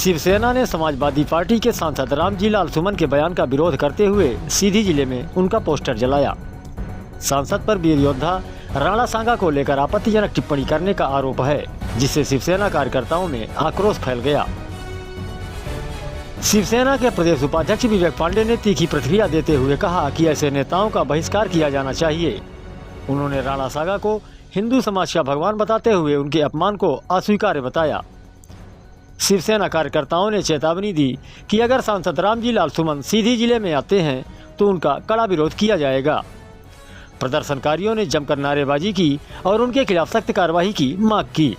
शिवसेना ने समाजवादी पार्टी के सांसद रामजी लाल सुमन के बयान का विरोध करते हुए सीधी जिले में उनका पोस्टर जलाया। सांसद पर वीर योद्धा राणा सांगा को लेकर आपत्तिजनक टिप्पणी करने का आरोप है, जिससे शिवसेना कार्यकर्ताओं में आक्रोश फैल गया। शिवसेना के प्रदेश उपाध्यक्ष विवेक पांडे ने तीखी प्रतिक्रिया देते हुए कहा कि ऐसे नेताओं का बहिष्कार किया जाना चाहिए। उन्होंने राणा सांगा को हिंदू समाज का भगवान बताते हुए उनके अपमान को अस्वीकार्य बताया। शिवसेना कार्यकर्ताओं ने चेतावनी दी कि अगर सांसद रामजी लाल सुमन सीधी जिले में आते हैं तो उनका कड़ा विरोध किया जाएगा। प्रदर्शनकारियों ने जमकर नारेबाजी की और उनके खिलाफ सख्त कार्रवाई की मांग की।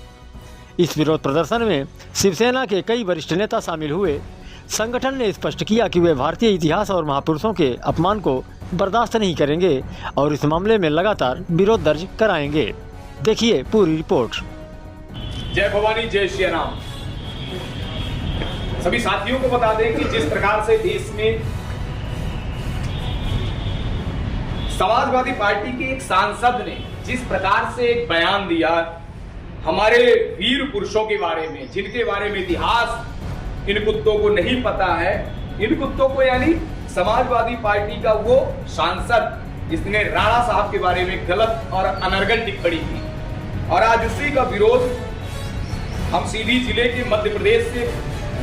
इस विरोध प्रदर्शन में शिवसेना के कई वरिष्ठ नेता शामिल हुए। संगठन ने स्पष्ट किया कि वे भारतीय इतिहास और महापुरुषों के अपमान को बर्दाश्त नहीं करेंगे और इस मामले में लगातार विरोध दर्ज कराएंगे। देखिए पूरी रिपोर्ट। जय भवानी, जय श्री राम। सभी साथियों को बता दें कि जिस प्रकार से देश में समाजवादी पार्टी के एक सांसद ने जिस प्रकार से एक बयान दिया हमारे वीर पुरुषों के बारे में, जिनके बारे में इतिहास इन कुत्तों को नहीं पता है, इन कुत्तों को यानी समाजवादी पार्टी का वो सांसद जिसने राणा साहब के बारे में गलत और अनर्गल टिप्पणी की, और आज उसी का विरोध हम सीधी जिले के मध्य प्रदेश से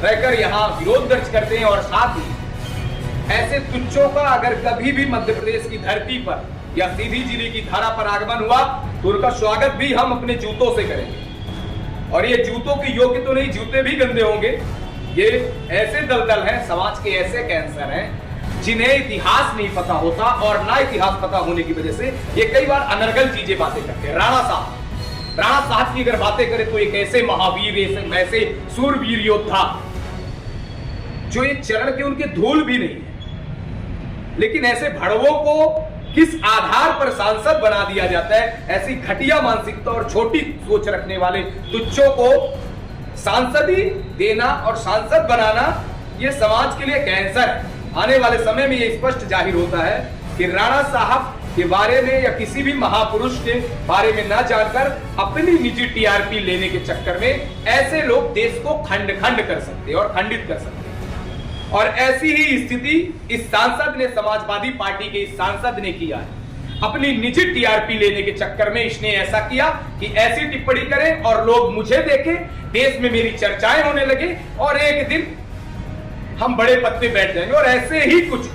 रहकर यहाँ विरोध दर्ज करते हैं। और साथ ही ऐसे तुच्छों का अगर कभी भी मध्य प्रदेश की धरती पर या सीधी जिले की धारा पर आगमन हुआ तो उनका स्वागत भी हम अपने जूतों से करेंगे। और ये जूतों के योग्य तो नहीं, जूते भी गंदे होंगे। ये ऐसे दलदल हैं, समाज के ऐसे कैंसर हैं जिन्हें इतिहास नहीं पता होता, और ना इतिहास पता होने की वजह से ये कई बार अनर्गल चीजें बातें करते हैं। राणा साहब की अगर बातें करें तो एक ऐसे महावीर, ऐसे सूरवीर योद्धा जो एक चरण के उनके धूल भी नहीं है, लेकिन ऐसे भड़वों को किस आधार पर सांसद बना दिया जाता है? ऐसी घटिया मानसिकता और छोटी सोच रखने वाले तुच्छों को सांसदी देना और सांसद बनाना ये समाज के लिए कैंसर है। आने वाले समय में ये स्पष्ट जाहिर होता है कि राणा साहब के बारे में या किसी भी महापुरुष के बारे में ना जानकर अपनी निजी टीआरपी लेने के चक्कर में ऐसे लोग देश को खंड कर सकते हैं और खंडित कर सकते हैं। और ऐसी ही स्थिति इस सांसद ने, समाजवादी पार्टी के इस सांसद ने किया है। अपनी निजी टीआरपी लेने के चक्कर में इसने ऐसा किया कि ऐसी टिप्पणी करें और लोग मुझे देखें, देश में मेरी चर्चाएं होने लगे और एक दिन हम बड़े पद पे बैठ जाएंगे। और ऐसे ही कुछ,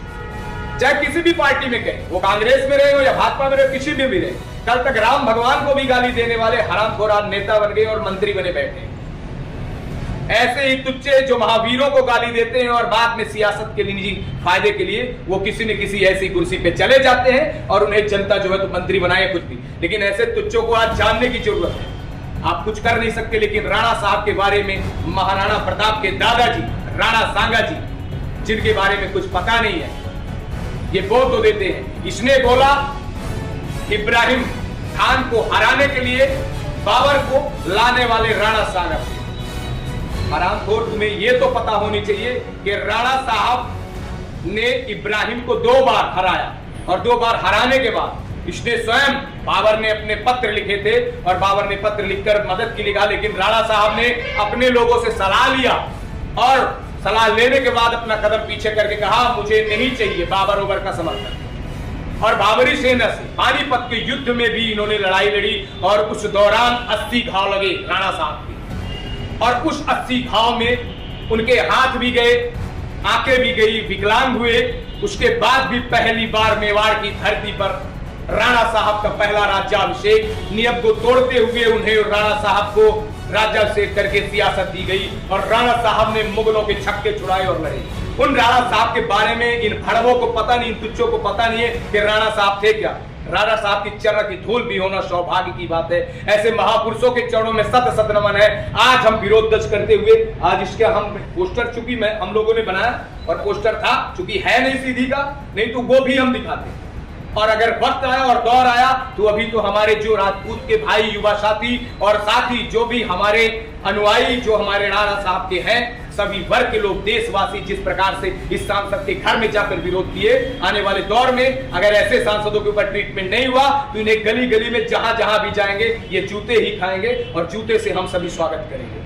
चाहे किसी भी पार्टी में कहें, वो कांग्रेस में रहे हो या भाजपा में रहे, किसी में भी रहे, कल तक राम भगवान को भी गाली देने वाले हरामखोर नेता बन गए और मंत्री बने बैठे। ऐसे ही तुच्चे जो महावीरों को गाली देते हैं और बाद में सियासत के निजी फायदे के लिए वो किसी न किसी ऐसी कुर्सी पे चले जाते हैं और उन्हें जनता जो है तो मंत्री बनाए कुछ भी। लेकिन ऐसे तुच्चों को आज जानने की जरूरत है। आप कुछ कर नहीं सकते, लेकिन राणा साहब के बारे में, महाराणा प्रताप के दादाजी राणा सांगा जी, जिनके बारे में कुछ पता नहीं है, ये बोल तो देते हैं। इसने बोला इब्राहिम खान को हराने के लिए बाबर को लाने वाले राणा सांगा। हरामखोर, तुम्हें यह तो पता होनी चाहिए कि राणा साहब ने इब्राहिम को 2 बार हराया, और 2 बार हराने के बाद इसने स्वयं, बाबर ने अपने पत्र लिखे थे और बाबर ने पत्र लिखकर मदद की लिखा, लेकिन राणा साहब ने अपने लोगों से सलाह लिया और सलाह लेने के बाद अपना कदम पीछे करके कहा मुझे नहीं चाहिए बाबर ओबर का समर्थन। और बाबरी सेना से पानीपत के युद्ध में भी इन्होंने लड़ाई लड़ी और उस दौरान 80 घाव लगे राणा साहब के, और उस 80 घाव में उनके हाथ भी गए, आंखें भी गई, विकलांग हुए। उसके बाद भी पहली बार मेवाड़ की धरती पर राणा साहब का पहला राज्याभिषेक, नियम को तोड़ते हुए उन्हें राणा साहब को राज्याभिषेक करके सियासत दी गई और राणा साहब ने मुगलों के छक्के छुड़ाए और लड़े। उन राणा साहब के बारे में इन भड़वों को पता नहीं, इन तुच्छों को पता नहीं है कि राणा साहब थे क्या। राणा साहब की चरण की धूल भी होना सौभाग्य की बात है। ऐसे महापुरुषों के चरणों में सत नमन है। आज हम विरोध दर्ज करते हुए, आज इसका हम पोस्टर चूंकि हम लोगों ने बनाया और पोस्टर था, चूंकि है नहीं सीधी का, नहीं तो वो भी हम दिखाते। और अगर वक्त आया और दौर आया तो अभी तो हमारे जो राजपूत के भाई, युवा साथी और साथ ही जो भी हमारे अनुयायी जो हमारे राणा साहब के हैं, सभी वर्ग के लोग, देशवासी जिस प्रकार से इस सांसद के घर में जाकर विरोध किए, आने वाले दौर में अगर ऐसे सांसदों के ऊपर ट्रीटमेंट नहीं हुआ तो इन्हें गली गली में जहां जहां भी जाएंगे ये जूते ही खाएंगे और जूते से हम सभी स्वागत करेंगे।